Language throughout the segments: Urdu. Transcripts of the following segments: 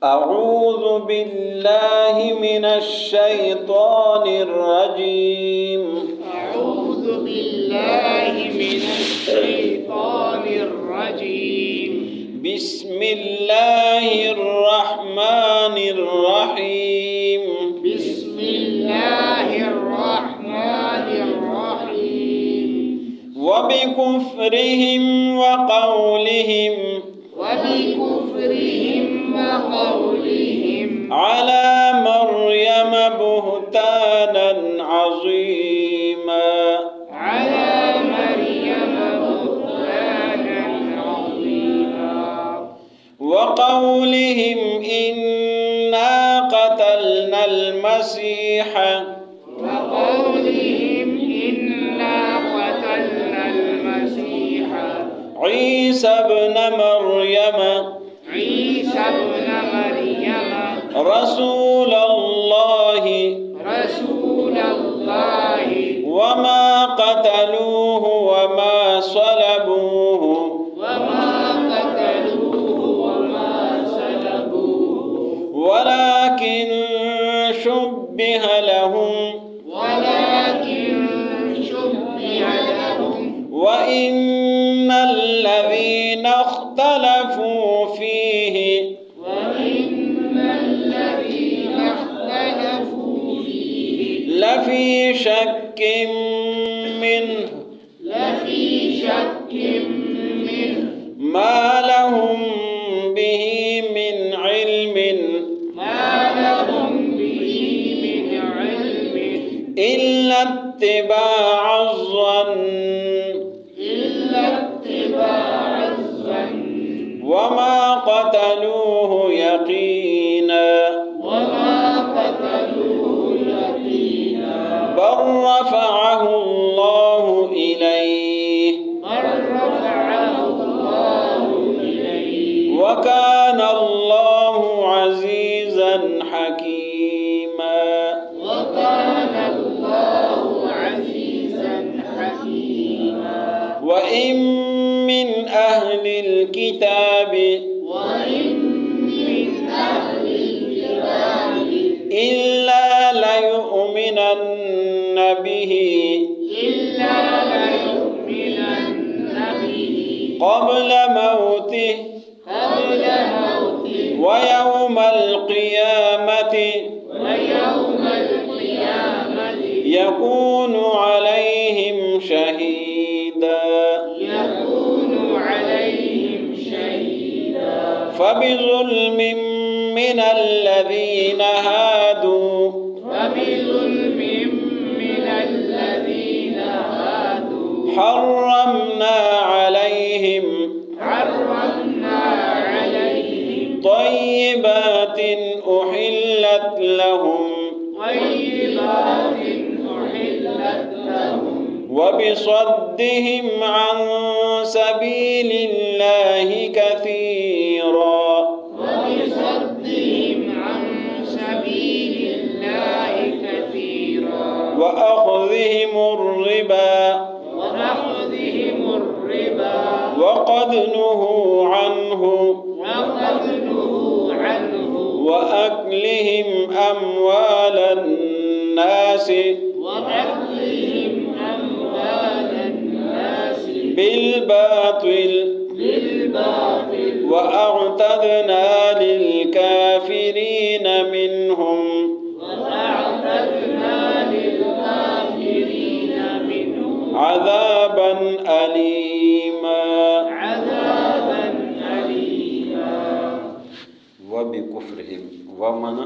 أعوذ بالله من الشيطان الرجيم. أعوذ بالله من الشيطان الرجيم. بسم الله الرحمن الرحيم. بسم الله الرحمن الرحيم. وبكفرهم وقولهم على مريم بهتانا عظيما. وقولهم إنا قتلنا المسيح عيسى ابن مريم رسول الله وما قتلوه وما صلبوه ولكن شبه لهم وإن الذين اختلفوا فيه لفي شك منه ما لهم به من علم إلا اتباع الظن وما قتلوه يقينا بل رفعه الله إليه وكان الله عزيزا حكيما. وإن من أهل الكتاب إلا ليؤمنن به قبل موته ويوم القيامة يكون عليهم شهيدا. فبظلم من الذين هادوا حرمنا عليهم طيبات أحلت لهم وبصدهم عن سبيل الله كثيرا وأخذهم الربا وقد نهوا عنه وأكلهم أموال الناس بالباطل وأعتدنا للكافرين منهم عذابا أليما. وبكفرهم ومنا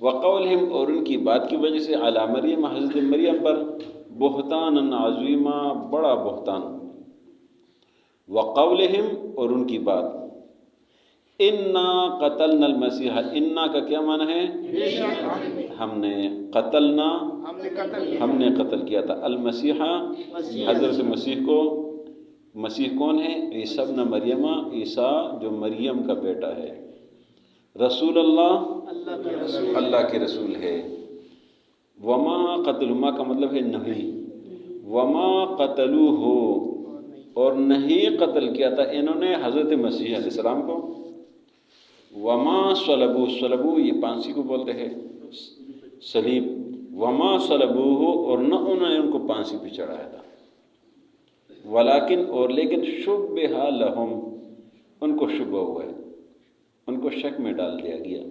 وقولہم اور ان کی بات کی وجہ سے علی مریم حضرت مریم پر بہتان عظیمہ بڑا بہتان. وقولہم اور ان کی بات انا قتلنا المسیح انا کا کیا معنی ہے؟ بے شک ہم نے قتلنا ہم نے قتل کیا تھا المسیح حضرت مسیح کو. مسیح کون ہے؟ عیسیٰ ابن مریم، عیسیٰ جو مریم کا بیٹا ہے. رسول اللہ اللہ کے رسول ہے. وما قتل ما کا مطلب ہے نہیں. وما قتلوہ اور نہیں قتل کیا تھا انہوں نے حضرت مسیح علیہ السلام کو. وما صلبو صلبو یہ پانسی کو بولتے ہیں صلیب. وما صلبوہ اور نہ انہوں نے ان کو پانسی پہ چڑھایا تھا. ولیکن اور لیکن شبہ لہم ان کو شبہ ہوا ہے، ان کو شک میں ڈال دیا گیا.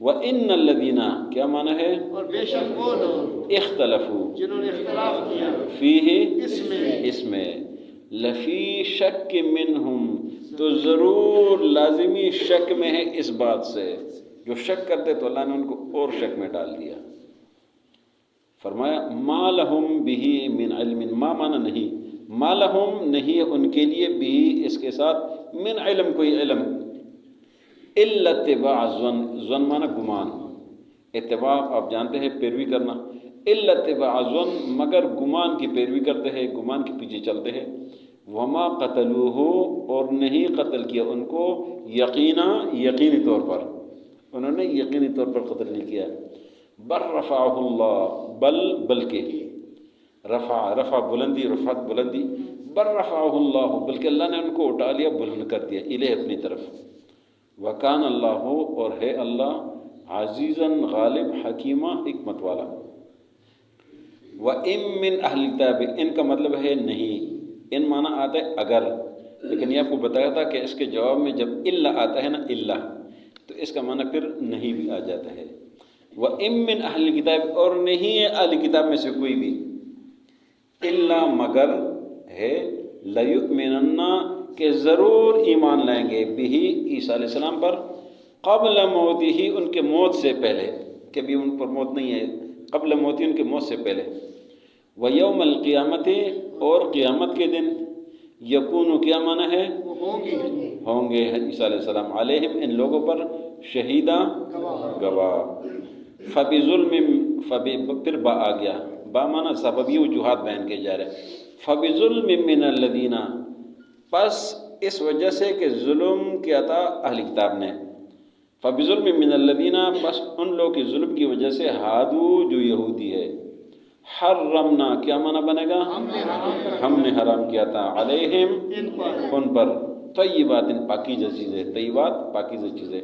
وَإِنَّ الَّذِينَ کیا معنی ہے؟ اور بے شک وہ لوگ اختلفوا جنہوں نے اختلاف کیا فیہ اس میں لفی شک منہم تو ضرور لازمی شک میں ہے اس بات سے. جو شک کرتے تو اللہ نے ان کو اور شک میں ڈال دیا. فرمایا ما لہم بہ من علم ما معنی نہیں، ما لہم نہیں ان کے لیے بھی اس کے ساتھ من علم کوئی علم الا اتباع ظن. ظن معنی گمان، اتباع آپ جانتے ہیں پیروی کرنا. الا اتباع ظن مگر گمان کی پیروی کرتے ہیں، گمان کے پیچھے چلتے ہیں. وما قتلوہ اور نہیں قتل کیا ان کو یقینی طور پر، انہوں نے یقینی طور پر قتل نہیں کیا. بل رفعہ اللہ بلکہ رفع بلندی، رفعت بلندی. بل رفعہ اللہ بلکہ اللہ نے ان کو اٹھا لیا، بلند کر دیا الیہ اپنی طرف. وکان اللہ اور ہے اللہ عزیزاً غالب حکیمہ حکمت والا. وَإِن مِّنْ أَهْلِ الْكِتَابِ ان کا مطلب ہے نہیں، ان معنی آتا ہے اگر، لیکن یہ آپ کو بتایا تھا کہ اس کے جواب میں جب الا آتا ہے نا الا تو اس کا معنی پھر نہیں بھی آ جاتا ہے. وَإِن مِّنْ أَهْلِ الْكِتَابِ اور نہیں ہے اہل کتاب میں سے کوئی بھی الا مگر ہے لَيُؤْمِنَنَّ کہ ضرور ایمان لائیں گے بہی عیسیٰ علیہ السلام پر قبل موتہ ان کے موت سے پہلے، کہ بھی ان پر موت نہیں ہے، قبل موتہ ان کے موت سے پہلے. ویوم القیامت اور قیامت کے دن یکون کیا معنی ہے؟ ہوں گے عیسیٰ علیہ السلام علیہم ان لوگوں پر شہیدہ گواہ. فبظلم پھر با آ گیا، با معنی سببی وجوہات بیان کیے جا رہے. فبظلم من الذین پس اس وجہ سے کہ ظلم کیا تھا اہل کتاب نے. فبظلم من الذین پس ان لوگوں کی ظلم کی وجہ سے ہادو جو یہودی ہے. حرمنا کیا معنی بنے گا؟ ہم نے حرام کیا تھا علیہم ان پر طیبات پاکیزہ چیزیں، طیبات پاکیزہ چیزیں.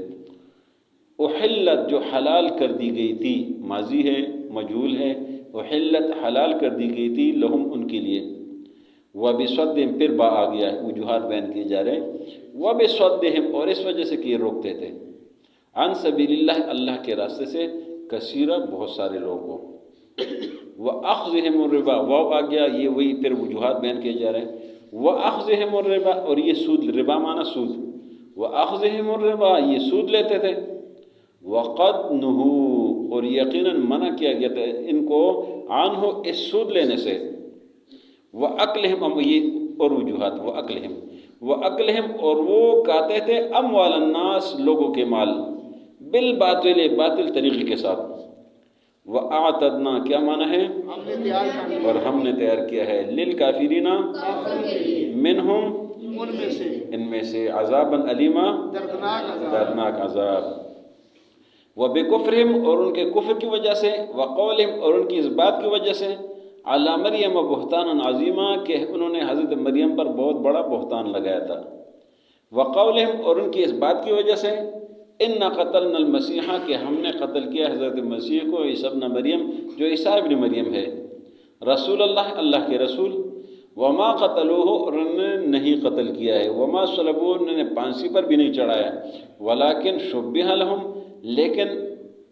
احلت جو حلال کر دی گئی تھی، ماضی ہے مجہول ہے، احلت حلال کر دی گئی تھی لہم ان کے لیے. وبصدہم پھر با آ گیا وجوہات بیان کیے جا رہے. وبصدہم اور اس وجہ سے کہ یہ روکتے تھے عن سبیل اللہ اللہ کے راستے سے کثیرہ بہت سارے لوگوں کو. وَأَخْذِهِمُ الرِّبَا واو آ گیا، یہ وہی پھر وجوہات بیان کیے جا رہے ہیں. وَأَخْذِهِمُ الرِّبَا اور یہ سود، ربا معنی سود. وَأَخْذِهِمُ الرِّبَا یہ سود لیتے تھے. وَقَدْ نُهُوا اور یقیناً منع کیا گیا تھا ان کو عنہ اس سود لینے سے. وَأَكْلِهِمْ یہ اور وجوہات. وَأَكْلِهِمْ اور وہ کھاتے تھے اموال الناس لوگوں کے مال بالباطل باطل طریقے کے ساتھ. وَأَعْتَدْنَا کیا معنی ہے؟ اور ہم نے تیار کیا ہے للکافرین منہم ان میں سے عذاباً علیما دردناک عذاب. وبکفرہم اور ان کے کفر کی وجہ سے، وقولہم اور ان کی اس بات کی وجہ سے، علی مریم بہتانا عظیما کہ انہوں نے حضرت مریم پر بہت بڑا بہتان لگایا تھا. وقولہم اور ان کی اس بات کی وجہ سے انا قتلنا المسیح کہ ہم نے قتل کیا حضرت مسیح کو، عیسیٰ ابن مریم جو عیسیٰ ابن مریم ہے، رسول اللہ اللہ کے رسول. وما قتلوہ اور انہوں نے نہیں قتل کیا ہے. وما صلبوہ انہوں نے پھانسی پر بھی نہیں چڑھایا. ولیکن شبہ لہم لیکن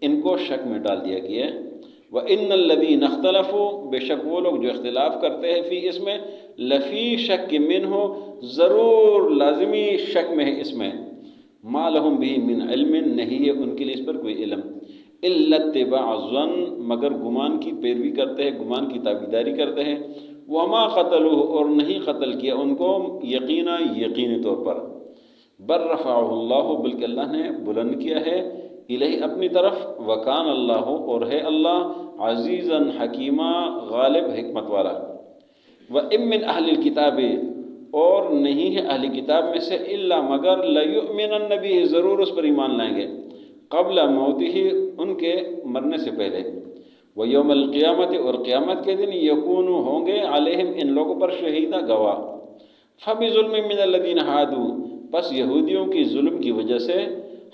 ان کو شک میں ڈال دیا گیا ہے. وَإِنَّ الَّذِينَ اخْتَلَفُوا بے شک وہ لوگ جو اختلاف کرتے ہیں فی اس میں لفی شک منہ ضرور لازمی شک میں ہے اس میں. ما لہم بھی من علم نہیں ہے ان کے لیے اس پر کوئی علم. الا اتباع الظن، مگر گمان کی پیروی کرتے ہیں، گمان کی تابعداری کرتے ہیں، وما قتلوہ، اور نہیں قتل کیا ان کو یقینی طور پر، بل رفعہ اللہ، بلکہ اللہ نے بلند کیا ہے، الیہ اپنی طرف، وکان اللہ، اور ہے اللہ، عزیزا حکیمہ، غالب حکمت والا، وَإِن مِّنْ أَهْلِ الْكِتَابِ، اور نہیں ہے اہل کتاب میں سے، الا مگر لَيُؤْمِنَنَّ بِهِ، ضرور اس پر ایمان لائیں گے، قبل موتہ، ان کے مرنے سے پہلے، وَيَوْمَ الْقِيَامَةِ، اور قیامت کے دن، یکون ہوں گے، علیہم ان لوگوں پر، شہیدہ گواہ، فَبِظُلْمٍ مِّنَ الَّذِينَ هَادُوا، پس یہودیوں کی ظلم کی وجہ سے،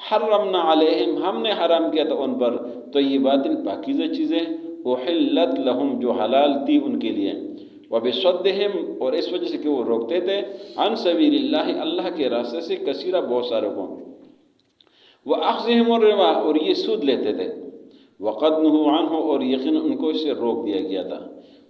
حرمنا علیہم، ہم نے حرام کیا تھا ان پر، طیبات، پاکیزہ چیزیں، احلت لہم، جو حلال تھی ان کے لیے، وبصدہم، اور اس وجہ سے کہ وہ روکتے تھے، عن سبیل اللہ، اللہ کے راستے سے، کثیرہ، بہت سارے کو، واخذہم الربا، اور یہ سود لیتے تھے، وقد نہوا عنہ، اور یقین ان کو اس سے روک دیا گیا تھا،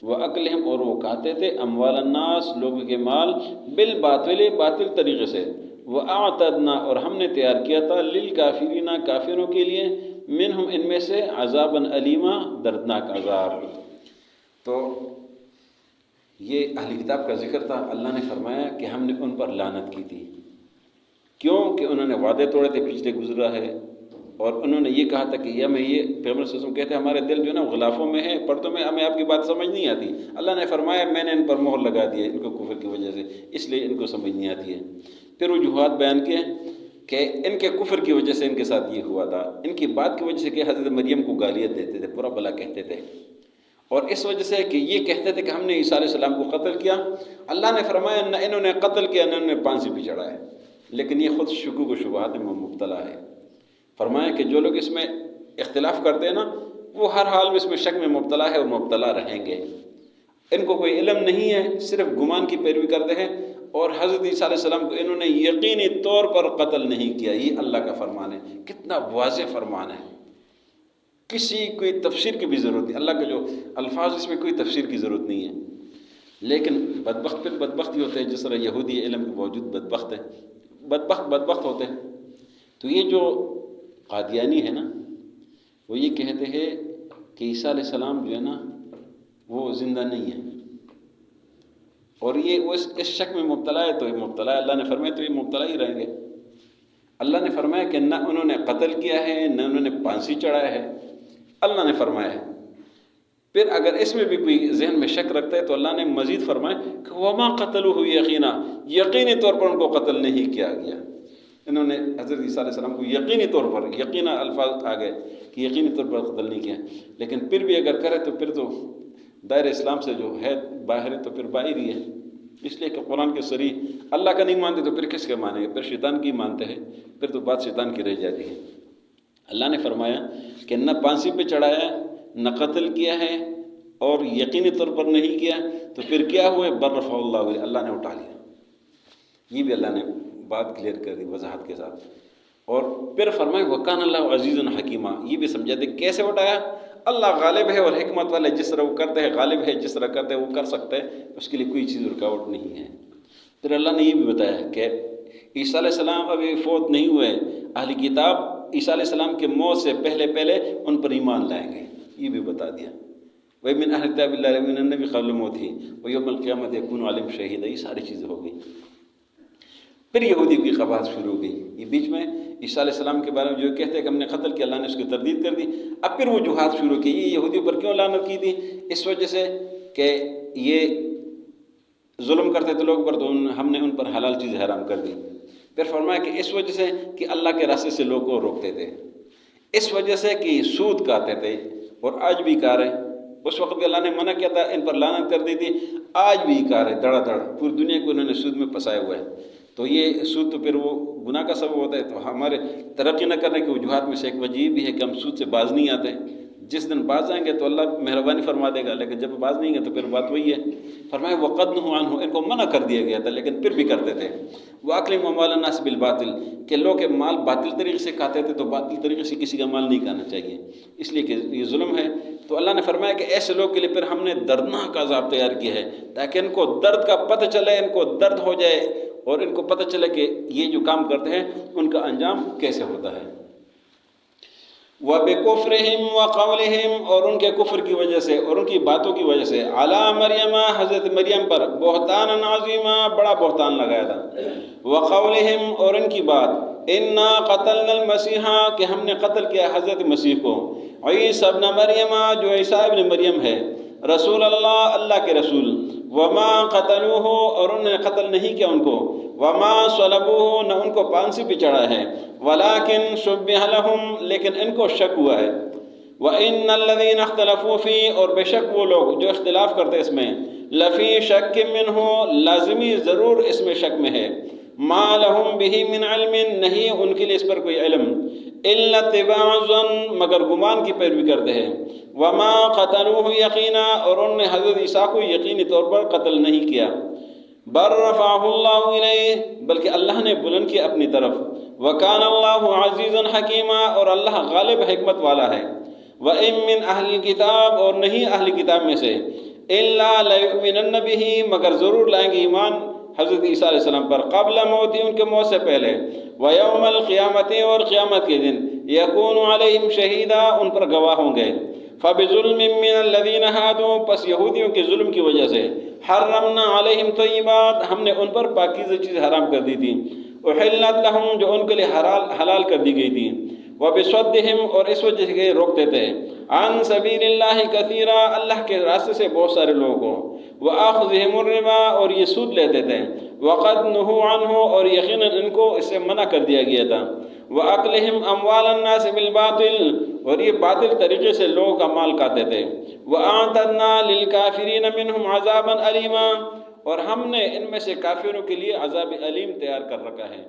واکلہم، اور وہ کھاتے تھے، اموال الناس، لوگوں کے مال، بالباطل، باطل طریقے سے، واعتدنا، اور ہم نے تیار کیا تھا، للکافرین، کافروں کے لیے، منہم، ان میں سے، عذابا علیما، دردناک عذاب۔ تو یہ اہل کتاب کا ذکر تھا۔ اللہ نے فرمایا کہ ہم نے ان پر لعنت کی تھی، کیوں کہ انہوں نے وعدے توڑے تھے، پچھلے گزرا ہے، اور انہوں نے یہ کہا تھا کہ ہمیں یہ، پیغمبر صلی اللہ علیہ وسلم کہتے ہیں ہمارے دل جو ہے نا غلافوں میں ہے، پردوں میں، ہمیں آپ کی بات سمجھ نہیں آتی۔ اللہ نے فرمایا میں نے ان پر مہر لگا دی ہے، ان کو کفر کی وجہ سے، اس لیے ان کو سمجھ نہیں آتی ہے۔ پھر وجوہات بیان کیے کہ ان کے کفر کی وجہ سے ان کے ساتھ یہ ہوا تھا، ان کی بات کی وجہ سے کہ حضرت مریم کو گالیاں دیتے تھے، برا بلا کہتے تھے، اور اس وجہ سے کہ یہ کہتے تھے کہ ہم نے عیسیٰ علیہ السلام کو قتل کیا۔ اللہ نے فرمایا نہ انہوں نے قتل کیا، نہ انہوں نے پھانسی پہ چڑھایا، لیکن یہ خود شکوک و شبہات میں مبتلا ہے۔ فرمایا کہ جو لوگ اس میں اختلاف کرتے ہیں نا، وہ ہر حال میں اس میں شک میں مبتلا ہے اور مبتلا رہیں گے۔ ان کو کوئی علم نہیں ہے، صرف گمان کی پیروی کرتے ہیں، اور حضرت عیسیٰ علیہ السلام کو انہوں نے یقینی طور پر قتل نہیں کیا۔ یہ اللہ کا فرمان ہے، کتنا واضح فرمان ہے، کسی کوئی تفسیر کی بھی ضرورت نہیں، اللہ کے جو الفاظ اس میں کوئی تفسیر کی ضرورت نہیں ہے۔ لیکن بدبخت پھر بدبخت ہی ہوتے ہیں، جس طرح یہودی علم کے باوجود بدبخت ہے، بدبخت ہوتے ہیں۔ تو یہ جو قادیانی ہے نا، وہ یہ کہتے ہیں کہ عیسیٰ علیہ السلام جو ہے نا وہ زندہ نہیں ہے، اور یہ وہ اس شک میں مبتلا ہے، تو یہ مبتلا ہے۔ اللہ نے فرمایا تو یہ مبتلا ہی رہیں گے۔ اللہ نے فرمایا کہ نہ انہوں نے قتل کیا ہے، نہ انہوں نے پھانسی چڑھایا ہے، اللہ نے فرمایا ہے۔ پھر اگر اس میں بھی کوئی ذہن میں شک رکھتا ہے تو اللہ نے مزید فرمایا کہ وما قتلوہ یقینا، یقینی طور پر ان کو قتل نہیں کیا گیا۔ انہوں نے حضرت عیسیٰ علیہ السلام کو یقینی طور پر، یقینا الفاظ آ گئے کہ یقینی طور پر قتل نہیں کیا، لیکن پھر بھی اگر کرے تو پھر تو دائرہ اسلام سے جو ہے باہر ہے، تو پھر باہر ہی ہے، اس لیے کہ قرآن کے صریح اللہ کا نہیں مانتے تو پھر کس کے مانیں گے؟ پھر شیطان کی مانتے ہیں، پھر تو بات شیطان کی رہ جاتی ہے۔ اللہ نے فرمایا کہ نہ پھانسی پہ چڑھایا ہے، نہ قتل کیا ہے، اور یقینی طور پر نہیں کیا، تو پھر کیا ہوئے؟ بل رفع اللہ علیہ، اللہ نے اٹھا لیا۔ یہ بھی اللہ نے بات کلیئر کر دی وضاحت کے ساتھ۔ اور پھر فرمائے وکان اللہ عزیز حکیمہ، یہ بھی سمجھا دے کیسے اٹھایا؟ اللہ غالب ہے اور حکمت والے، جس طرح وہ کرتے ہیں غالب ہے، جس طرح کرتے ہیں وہ کر سکتے ہیں، اس کے لیے کوئی چیز رکاوٹ نہیں ہے۔ پھر اللہ نے یہ بھی بتایا کہ عیسیٰ علیہ السلام ابھی فوت نہیں ہوئے، اہل کتاب عیسیٰ علیہ السلام کے موت سے پہلے ان پر ایمان لائیں گے، یہ بھی بتا دیا۔ وَمِنْ أَهْلِ الْكِتَابِ إِلَّا لَيُؤْمِنَنَّ بِهِ قَبْلَ مَوْتِهِ وَيَوْمَ الْقِيَامَةِ يَكُونُ عَلَيْهِمْ شَهِيدًا، یہ ساری چیزیں ہو گئی۔ پھر یہودی کی قباحت شروع ہو گئی۔ یہ بیچ میں عیسیٰ علیہ السلام کے بارے میں جو کہتے ہیں کہ ہم نے قتل کیا، اللہ نے اس کی تردید کر دی۔ اب پھر وجوہات شروع کی، یہ یہودیوں پر کیوں لعنت کی تھی؟ اس وجہ سے کہ یہ ظلم کرتے تھے لوگ پر، تو ہم نے ان پر حلال چیزیں حرام کر دی۔ پھر فرمایا کہ اس وجہ سے کہ اللہ کے راستے سے لوگوں کو روکتے تھے، اس وجہ سے کہ سود کھاتے تھے، اور آج بھی کھا رہے ہیں۔ اس وقت بھی اللہ نے منع کیا تھا، ان پر لعنت کر دی تھی، آج بھی کھا رہے دڑا دڑ، پوری دنیا کو انہوں نے سود میں پھنسائے ہوئے ہیں۔ تو یہ سود تو پھر وہ گناہ کا سبب ہوتا ہے۔ تو ہمارے ترقی نہ کرنے کی وجوہات میں سے ایک وجہ یہ بھی ہے کہ ہم سود سے باز نہیں آتے۔ جس دن باز آئیں گے تو اللہ مہربانی فرما دے گا، لیکن جب باز نہیں گے تو پھر بات وہی ہے۔ فرمایا وقد نہوا عنہ، ان کو منع کر دیا گیا تھا لیکن پھر بھی کرتے تھے۔ وَأَكْلِهِمْ أَمْوَالَ النَّاسِ بِالْبَاطِلِ، کہ لوگ کے مال باطل طریقے سے کھاتے تھے، تو باطل طریقے سے کسی کا مال نہیں کھانا چاہیے، اس لیے کہ یہ ظلم ہے۔ تو اللہ نے فرمایا کہ ایسے لوگ کے لیے پھر ہم نے دردناک عذاب تیار کیا ہے، تاکہ ان کو درد کا پتہ چلے، ان کو درد ہو جائے، اور ان کو پتہ چلے کہ یہ جو کام کرتے ہیں ان کا انجام کیسے ہوتا ہے۔ وَبِكُفْرِهِمْ وَقَوْلِهِمْ اور ان کے کفر کی وجہ سے اور ان کی باتوں کی وجہ سے علی مریم حضرت مریم پر بہتان عظیمہ بڑا بہتان لگایا تھا. وَقَوْلِهِمْ اور ان کی بات اِنَّا قَتَلْنَا الْمَسِيحَ کہ ہم نے قتل کیا حضرت مسیح کو. عیسیٰ ابن مریم جو عیسیٰ ابن مریم ہے رسول اللہ اللہ کے رسول. وما قتلوہ اور انہوں نے قتل نہیں کیا ان کو. وما صلبوہ نہ ان کو پانسی پہ چڑھا ہے. ولیکن شبہ لہم لیکن ان کو شک ہوا ہے. وَإِنَّ الَّذِينَ اخْتَلَفُوا فِي اور بے شک وہ لوگ جو اختلاف کرتے اس میں لفی شک منہ لازمی ضرور اس میں شک میں ہے. ما لہم بہ من علم نہیں ان کے لیے اس پر کوئی علم الا اتباع الظن مگر گمان کی پیروی کرتے ہیں. وما قتلوہ یقینا اور انہوں نے حضرت عیسیٰ کو یقینی طور پر قتل نہیں کیا. بل رفعہ اللہ الیہ بلکہ اللہ نے بلند کیا اپنی طرف. وکان اللہ عزیزا حکیما اور اللہ غالب حکمت والا ہے. وَإِن مِّنْ أَهْلِ الْكِتَابِ اور نہیں اہل کتاب میں سے إِلَّا لَيُؤْمِنَنَّ بِهِ مگر ضرور لائیں گے ایمان حضرت عیسیٰ علیہ السلام پر قبل موتی ان کے موت سے پہلے. وَيَوْمَ الْقِيَامَةِ اور قیامت کے دن يَكُونُ عَلَيْهِمْ شَهِيدًا ان پر گواہ ہوں گے. فَبِظُلْمٍ مِّنَ الَّذِينَ هَادُوا پس یہودیوں کے ظلم کی وجہ سے حرمنا علیہم طیبات ہم نے ان پر پاکیزہ چیز حرام کر دی تھی. احلت لہم جو ان کے لیے حلال کر دی گئی تھی. وبصدہم اور اس وجہ سے کہ روکتے تھے عن سبیل اللہ کثیرا اللہ کے راستے سے بہت سارے لوگوں کو. وآخذہم الربا اور یہ سود لیتے تھے. وقد نہوا عنہ اور یقیناً ان کو اس سے منع کر دیا گیا تھا. وأکلہم اموال الناس بالباطل اور یہ باطل طریقے سے لوگوں کا مال کھاتے تھے. وأعتدنا للکافرین منہم عذابا علیما اور ہم نے ان میں سے کافروں کے لیے عذاب علیم تیار کر رکھا ہے.